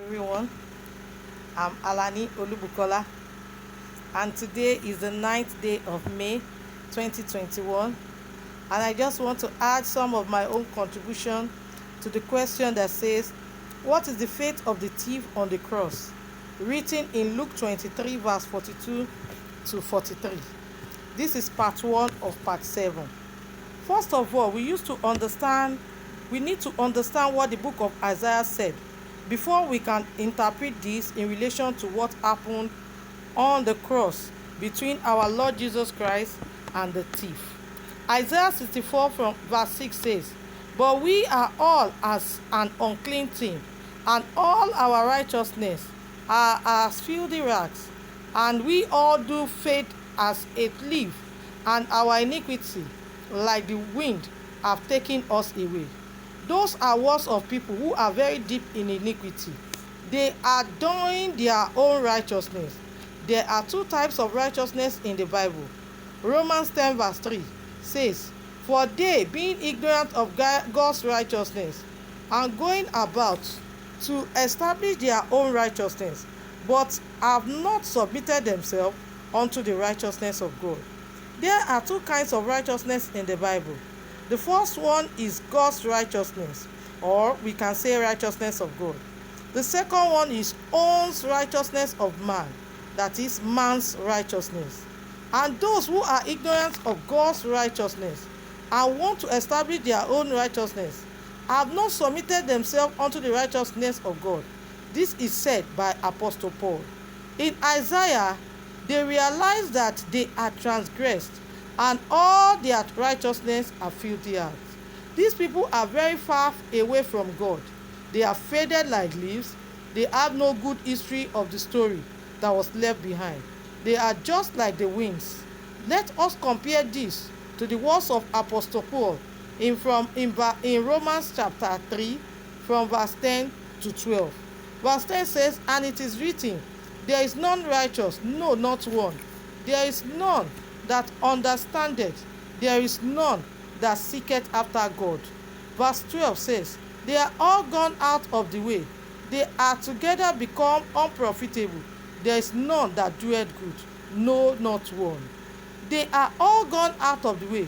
everyone. I'm Alani Olubukola, and today is the 9th day of May 2021, and I just want to add some of my own contribution to the question that says, what is the fate of the thief on the cross? Written in Luke 23 verse 42 to 43. This is part 1 of part 7. First of all, we need to understand what the book of Isaiah said before we can interpret this in relation to what happened on the cross between our Lord Jesus Christ and the thief. Isaiah 64 from verse 6 says, "But we are all as an unclean thing, and all our righteousness are as filthy rags, and we all do fade as a leaf, and our iniquity like the wind have taken us away." Those are words of people who are very deep in iniquity. They are doing their own righteousness. There are two types of righteousness in the Bible. Romans 10 verse 3 says, "For they, being ignorant of God's righteousness, and going about to establish their own righteousness, but have not submitted themselves unto the righteousness of God." There are two kinds of righteousness in the Bible. The first one is God's righteousness, or we can say righteousness of God. The second one is own righteousness of man, that is man's righteousness. And those who are ignorant of God's righteousness and want to establish their own righteousness have not submitted themselves unto the righteousness of God. This is said by Apostle Paul. In Isaiah, they realize that they are transgressed, and all their righteousness are filthy acts. These people are very far away from God. They are faded like leaves. They have no good history of the story that was left behind. They are just like the winds. Let us compare this to the words of Apostle Paul in Romans chapter 3 from verse 10 to 12. Verse 10 says, "And it is written, there is none righteous, no, not one. There is none that understandeth, there is none that seeketh after God." Verse 12 says, "They are all gone out of the way. They are together become unprofitable. There is none that doeth good, no, not one." They are all gone out of the way,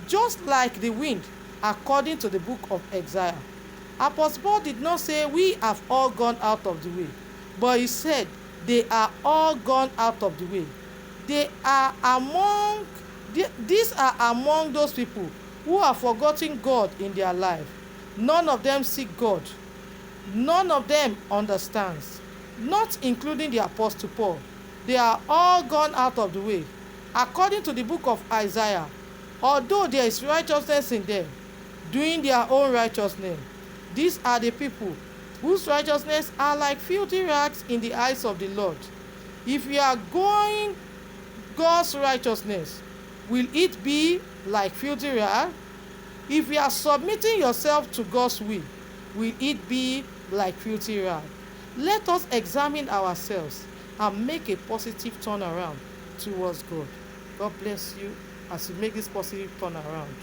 just like the wind, according to the book of Isaiah. Apostle Paul did not say we have all gone out of the way, but he said they are all gone out of the way. These are among those people who have forgotten God in their life. None of them seek God. None of them understands, not including the Apostle Paul. They are all gone out of the way. According to the book of Isaiah, although there is righteousness in them, doing their own righteousness, these are the people whose righteousness are like filthy rags in the eyes of the Lord. If you are going God's righteousness, will it be like filthy rag? If you are submitting yourself to God's will it be like filthy rag? Let us examine ourselves and make a positive turnaround towards God. God bless you as you make this positive turnaround.